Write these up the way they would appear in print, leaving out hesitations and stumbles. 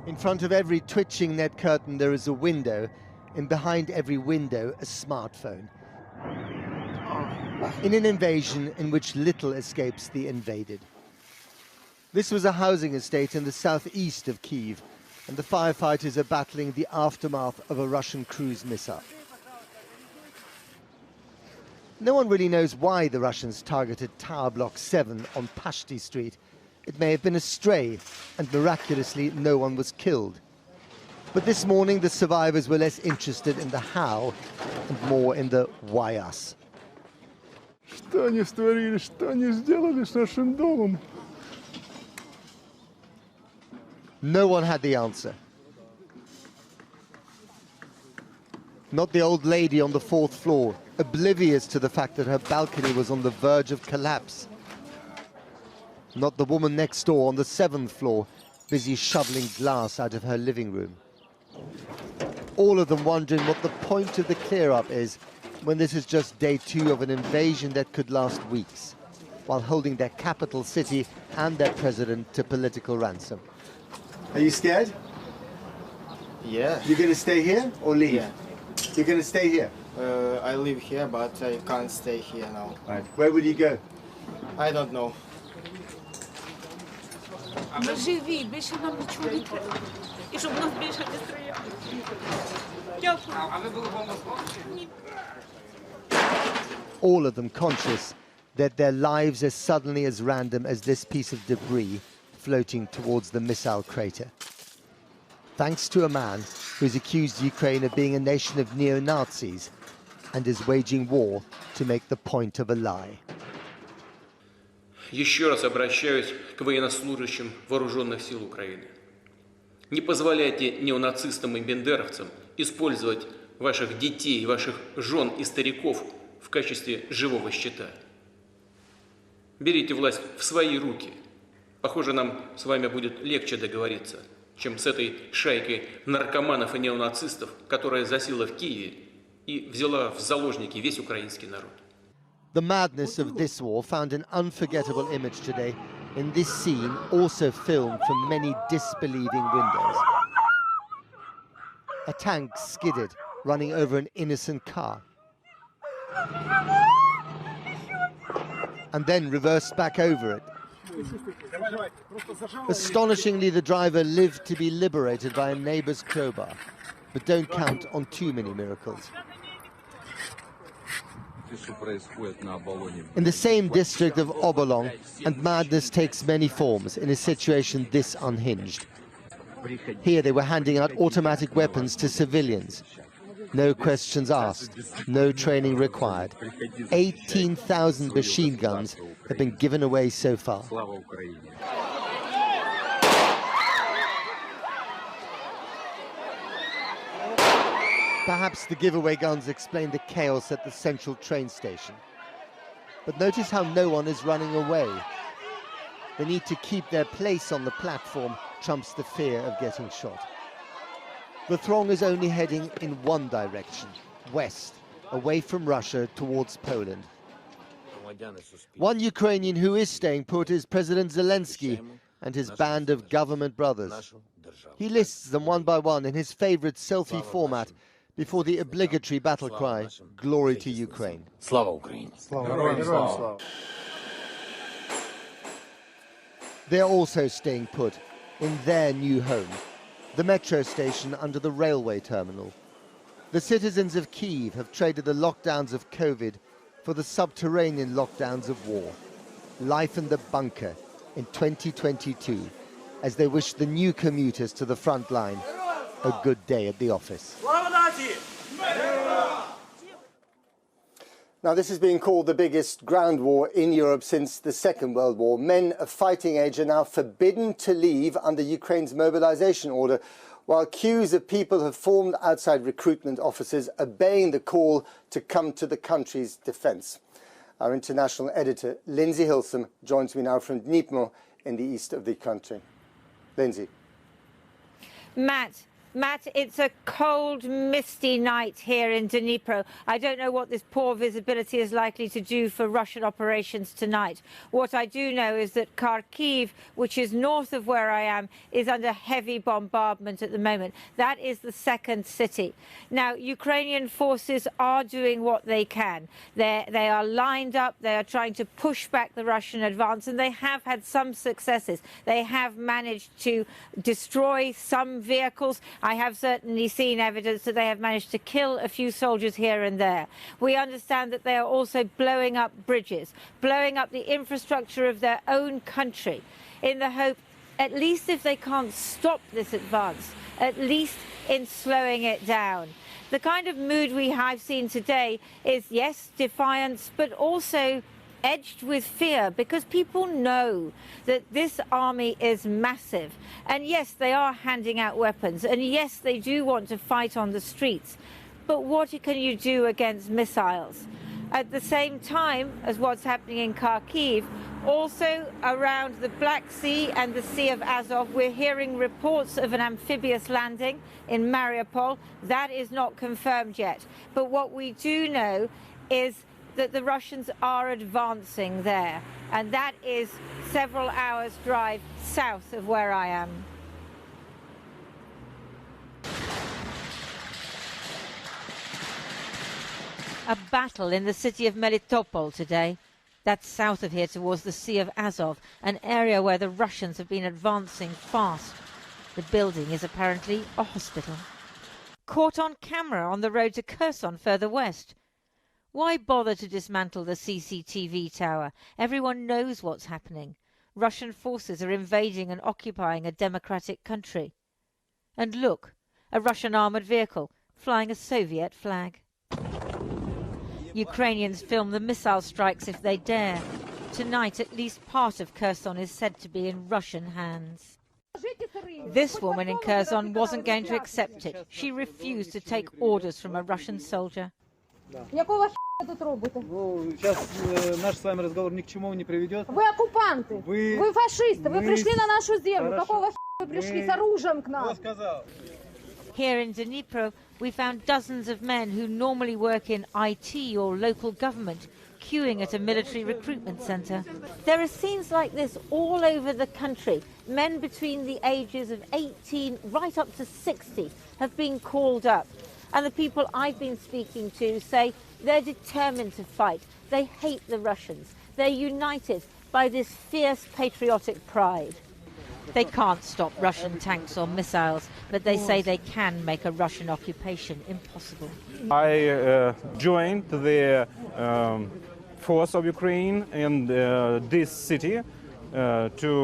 In front of every twitching net curtain there is a window, and behind every window a smartphone. In an invasion in which little escapes the invaded. This was a housing estate in the southeast of Kyiv, and the firefighters are battling the aftermath of a Russian cruise missile. No one really knows why the Russians targeted Tower Block 7 on Pashti Street. It may have been a stray, and miraculously no one was killed. But this morning the survivors were less interested in the how and more in the why us. Что они створили, что они сделали с нашим домом? No one had the answer. Not the old lady on the 4th floor, oblivious to the fact that her balcony was on the verge of collapse. Not the woman next door on the 7th floor, busy shoveling glass out of her living room. All of them wondering what the point of the clear-up is when this is just day 2 of an invasion that could last weeks, while holding their capital city and their president to political ransom. Are you scared? Yeah. You're going to stay here or leave? Yeah. You're going to stay here? I live here, but I can't stay here now. Right. Where will you go? I don't know. Ми живі, більше нам нічого не треба. І щоб нас більше не стріляли. Дякую. Ні. All of them conscious that their lives are suddenly as random as this piece of debris floating towards the missile crater. Thanks to a man who's accused Ukraine of being a nation of neo-Nazis and is waging war to make the point of a lie. Еще раз обращаюсь к военнослужащим вооруженных сил Украины. Не позволяйте неонацистам и бендеровцам использовать ваших детей, ваших жен и стариков в качестве живого щита. Берите власть в свои руки. Похоже, нам с вами будет легче договориться, чем с этой шайкой наркоманов и неонацистов, которая засела в Киеве и взяла в заложники весь украинский народ. The madness of this war found an unforgettable image today in this scene, also filmed from many disbelieving windows. A tank skidded, running over an innocent car. And then reversed back over it. Astonishingly, the driver lived to be liberated by a neighbor's crowbar. But don't count on too many miracles. In the same district of Obolong, and madness takes many forms in a situation this unhinged. Here they were handing out automatic weapons to civilians. No questions asked, no training required. 18,000 machine guns have been given away so far. Perhaps the giveaway guns explain the chaos at the central train station. But notice how no one is running away. The need to keep their place on the platform trumps the fear of getting shot. The throng is only heading in one direction, west, away from Russia towards Poland. One Ukrainian who is staying put is President Zelensky and his band of government brothers. He lists them one by one in his favorite selfie format before the obligatory battle cry, "Glory to Ukraine." Slava Ukraine. They're also staying put in their new home, the metro station under the railway terminal. The citizens of Kyiv have traded the lockdowns of COVID for the subterranean lockdowns of war. Life in the bunker in 2022, as they wish the new commuters to the front line a good day at the office. Now, this is being called the biggest ground war in Europe since the Second World War. Men of fighting age are now forbidden to leave under Ukraine's mobilization order, while queues of people have formed outside recruitment offices, obeying the call to come to the country's defense. Our international editor, Lindsay Hilsum, joins me now from Dnipro in the east of the country. Lindsay. Matt, Matt, it's a cold, misty night here in Dnipro. I don't know what this poor visibility is likely to do for Russian operations tonight. What I do know is that Kharkiv, which is north of where I am, is under heavy bombardment at the moment. That is the second city. Now, Ukrainian forces are doing what they can. They are lined up. They are trying to push back the Russian advance, and they have had some successes. They have managed to destroy some vehicles. I have certainly seen evidence that they have managed to kill a few soldiers here and there. We understand that they are also blowing up bridges, blowing up the infrastructure of their own country, in the hope, at least if they can't stop this advance, at least in slowing it down. The kind of mood we have seen today is, yes, defiance, but also edged with fear, because people know that this army is massive. And yes, they are handing out weapons. And yes, they do want to fight on the streets. But what can you do against missiles? At the same time as what's happening in Kharkiv, also around the Black Sea and the Sea of Azov, we're hearing reports of an amphibious landing in Mariupol. That is not confirmed yet. But what we do know is that the Russians are advancing there, and that is several hours' drive south of where I am. A battle in the city of Melitopol today. That's south of here towards the Sea of Azov, an area where the Russians have been advancing fast. The building is apparently a hospital. Caught on camera on the road to Kherson further west. Why bother to dismantle the CCTV tower? Everyone knows what's happening. Russian forces are invading and occupying a democratic country. And look, a Russian armoured vehicle flying a Soviet flag. Ukrainians film the missile strikes if they dare. Tonight, at least part of Kherson is said to be in Russian hands. This woman in Kherson wasn't going to accept it. She refused to take orders from a Russian soldier. Сейчас наш с вами разговор ни к чему не приведет. Вы оккупанты, вы фашисты, вы пришли на нашу землю. Какого вы пришли с оружием к нам? Here in Dnipro, we found dozens of men who normally work in IT or local government queuing at a military recruitment centre. There are scenes like this all over the country. Men between the ages of 18 right up to 60 have been called up. And the people I've been speaking to say they're determined to fight. They hate the Russians. They're united by this fierce patriotic pride. They can't stop Russian tanks or missiles, but they say they can make a Russian occupation impossible. I joined the force of Ukraine in this city to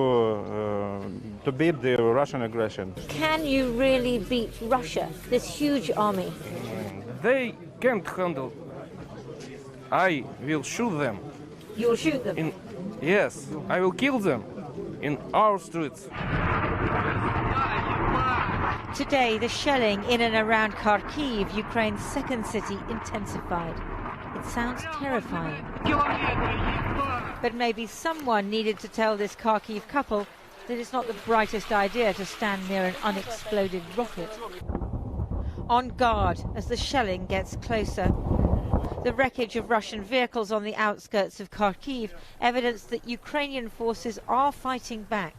beat the Russian aggression. Can you really beat Russia, this huge army? They can't handle. I will shoot them. You'll shoot them? Yes, I will kill them in our streets. Today, the shelling in and around Kharkiv, Ukraine's second city, intensified. It sounds terrifying. But maybe someone needed to tell this Kharkiv couple that it's not the brightest idea to stand near an unexploded rocket. On guard as the shelling gets closer. The wreckage of Russian vehicles on the outskirts of Kharkiv, evidence that Ukrainian forces are fighting back.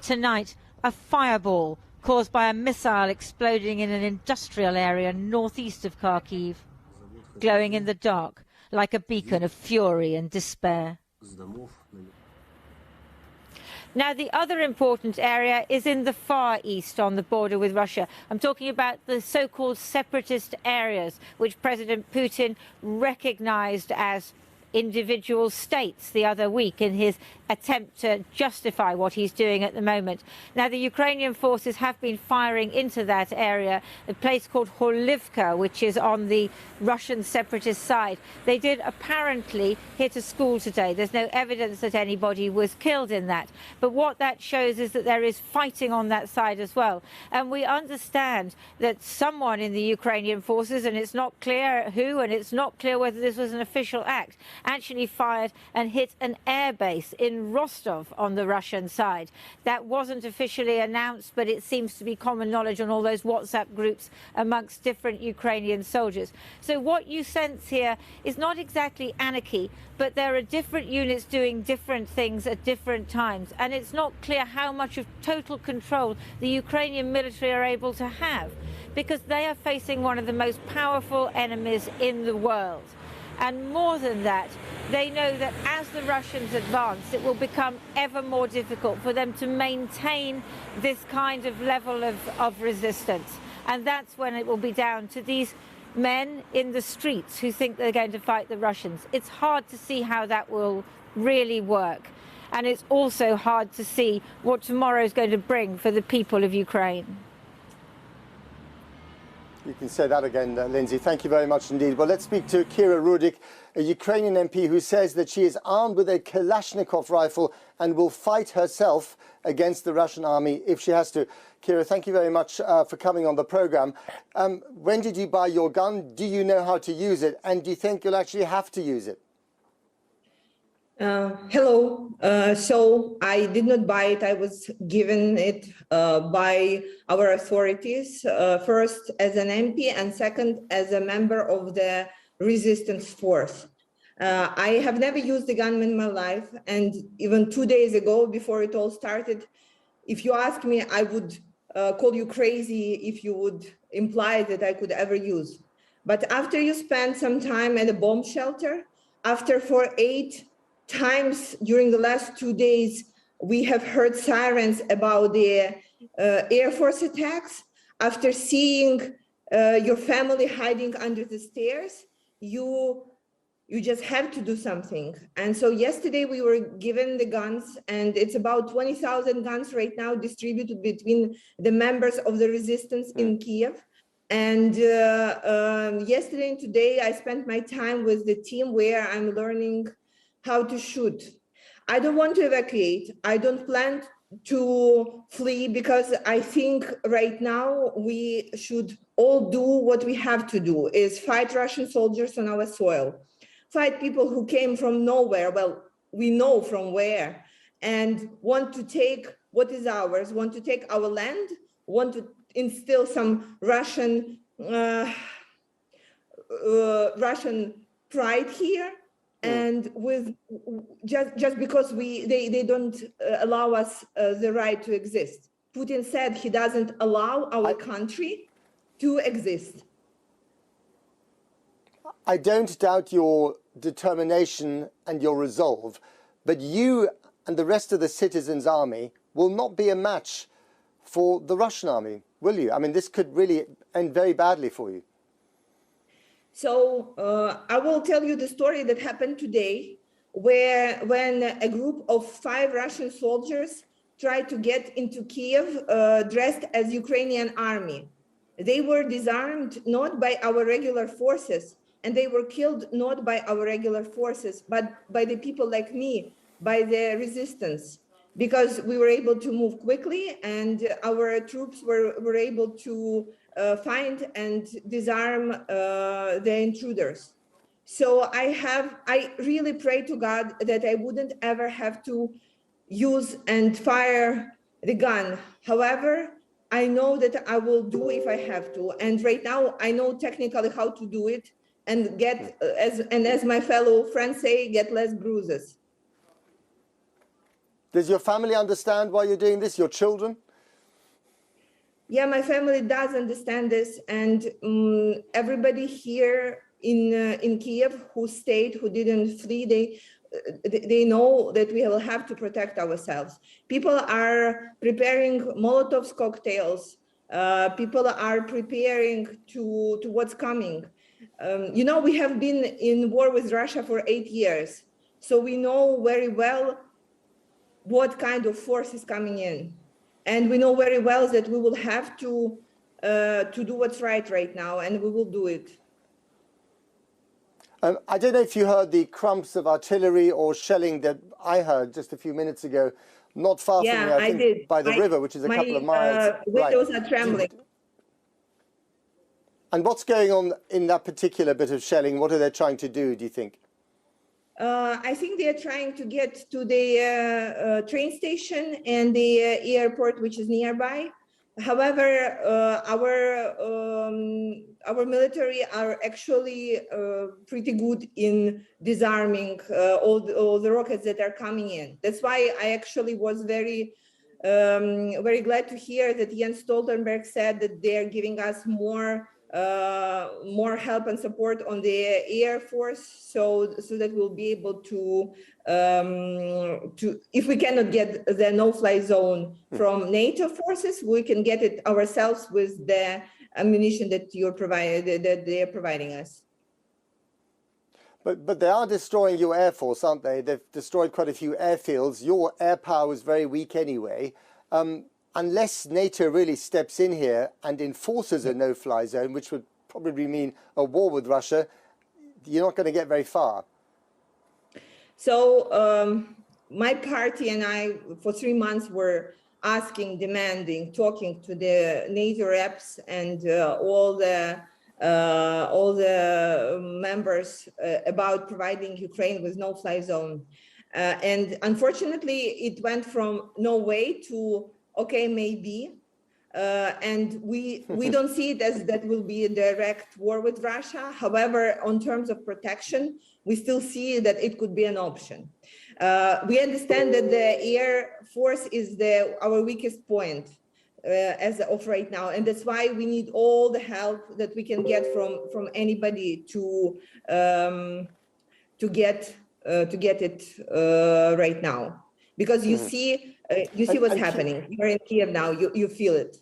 Tonight, a fireball caused by a missile exploding in an industrial area northeast of Kharkiv, glowing in the dark like a beacon of fury and despair. Now, the other important area is in the far east on the border with Russia. I'm talking about the so-called separatist areas, which President Putin recognized as individual states the other week in his attempt to justify what he's doing at the moment. Now, the Ukrainian forces have been firing into that area, a place called Horlivka, which is on the Russian separatist side. They did apparently hit a school today. There's no evidence that anybody was killed in that. But what that shows is that there is fighting on that side as well. And we understand that someone in the Ukrainian forces, and it's not clear who, and it's not clear whether this was an official act, actually fired and hit an airbase in Rostov on the Russian side. That wasn't officially announced, but it seems to be common knowledge on all those WhatsApp groups amongst different Ukrainian soldiers. So what you sense here is not exactly anarchy, but there are different units doing different things at different times, and it's not clear how much of total control the Ukrainian military are able to have, because they are facing one of the most powerful enemies in the world. And more than that, they know that as the Russians advance, it will become ever more difficult for them to maintain this kind of level of resistance. And that's when it will be down to these men in the streets who think they're going to fight the Russians. It's hard to see how that will really work. And it's also hard to see what tomorrow is going to bring for the people of Ukraine. You can say that again, Lindsay. Thank you very much indeed. Well, let's speak to Kira Rudik, a Ukrainian MP who says that she is armed with a Kalashnikov rifle and will fight herself against the Russian army if she has to. Kira, thank you very much for coming on the programme. When did you buy your gun? Do you know how to use it? And do you think you'll actually have to use it? Hello. So I did not buy it. I was given it by our authorities, first as an MP and second as a member of the resistance force. I have never used a gun in my life. And even 2 days ago, before it all started, if you ask me, I would call you crazy if you would imply that I could ever use. But after you spend some time at a bomb shelter, after for 8 times during the last 2 days, we have heard sirens about the Air Force attacks. After seeing your family hiding under the stairs, you just have to do something. And so yesterday we were given the guns, and it's about 20,000 guns right now distributed between the members of the resistance in Kiev. And yesterday and today I spent my time with the team where I'm learning how to shoot. I don't want to evacuate. I don't plan to flee, because I think right now we should all do what we have to do, is fight Russian soldiers on our soil, fight people who came from nowhere, well, we know from where, and want to take what is ours, want to take our land, want to instill some Russian pride here. And with just because they don't allow us the right to exist. Putin said he doesn't allow our country to exist. I don't doubt your determination and your resolve, but you and the rest of the citizens' army will not be a match for the Russian army, will you? I mean, this could really end very badly for you. So I will tell you the story that happened today, when a group of 5 Russian soldiers tried to get into Kiev dressed as Ukrainian army. They were disarmed not by our regular forces, and they were killed not by our regular forces, but by the people like me, by the resistance, because we were able to move quickly, and our troops were able to find and disarm the intruders. So I really pray to God that I wouldn't ever have to use and fire the gun. However, I know that I will do if I have to. And right now I know technically how to do it and get, as my fellow friends say, get less bruises. Does your family understand why you're doing this, your children? Yeah, my family does understand this, and everybody here in Kiev who stayed, who didn't flee, they know that we will have to protect ourselves. People are preparing Molotov's cocktails. People are preparing to what's coming. You know, we have been in war with Russia for 8 years, so we know very well what kind of force is coming in. And we know very well that we will have to do what's right now, and we will do it. I don't know if you heard the crumps of artillery or shelling that I heard just a few minutes ago, not far from here, I think, by the river, which is a couple of miles. Windows are trembling. And what's going on in that particular bit of shelling? What are they trying to do, do you think? I think they are trying to get to the train station and the airport, which is nearby. However, our military are actually pretty good in disarming all the rockets that are coming in. That's why I actually was very glad to hear that Jens Stoltenberg said that they are giving us more help and support on the Air Force, so that we'll be able to if we cannot get the no-fly zone from NATO forces, we can get it ourselves with the ammunition that they are providing us. But they are destroying your air force, aren't they? They've destroyed quite a few airfields. Your air power is very weak anyway. Unless NATO really steps in here and enforces a no-fly zone, which would probably mean a war with Russia, you're not going to get very far. So my party and I, for 3 months, were asking, demanding, talking to the NATO reps and all the members about providing Ukraine with no-fly zone. And unfortunately, it went from no way to okay, maybe. And we don't see it as that will be a direct war with Russia. However, on terms of protection, we still see that it could be an option. We understand that the Air Force is our weakest point as of right now, and that's why we need all the help that we can get from anybody to get it right now, because you see what's happening. You're in Kiev now. You feel it.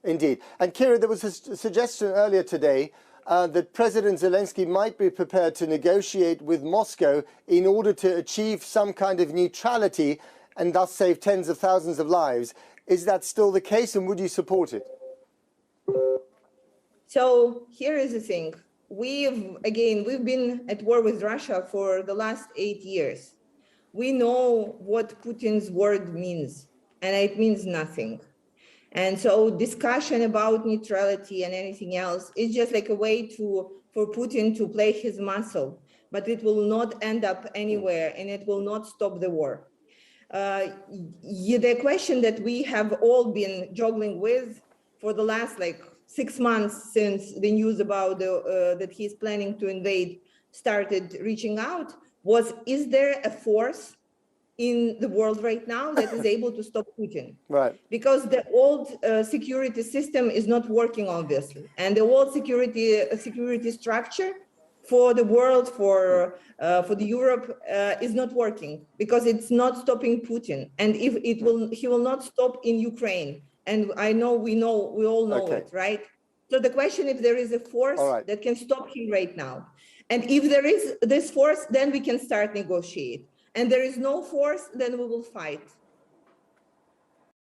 Indeed. And Kira, there was a suggestion earlier today that President Zelensky might be prepared to negotiate with Moscow in order to achieve some kind of neutrality and thus save tens of thousands of lives. Is that still the case, and would you support it? So here is the thing. We've been at war with Russia for the last 8 years. We know what Putin's word means, and it means nothing. And so discussion about neutrality and anything else is just like a way for Putin to play his muscle, but it will not end up anywhere, and it will not stop the war. The question that we have all been juggling with for the last 6 months since the news about that he's planning to invade started reaching out was, is there a force in the world right now that is able to stop Putin? Right. Because the old security system is not working, obviously, and the old security structure for the world, for the Europe, is not working because it's not stopping Putin, and he will not stop in Ukraine. And we all know it, right? So the question, if there is a force that can stop him right now, and if there is this force, then we can start negotiate. And there is no force, then we will fight.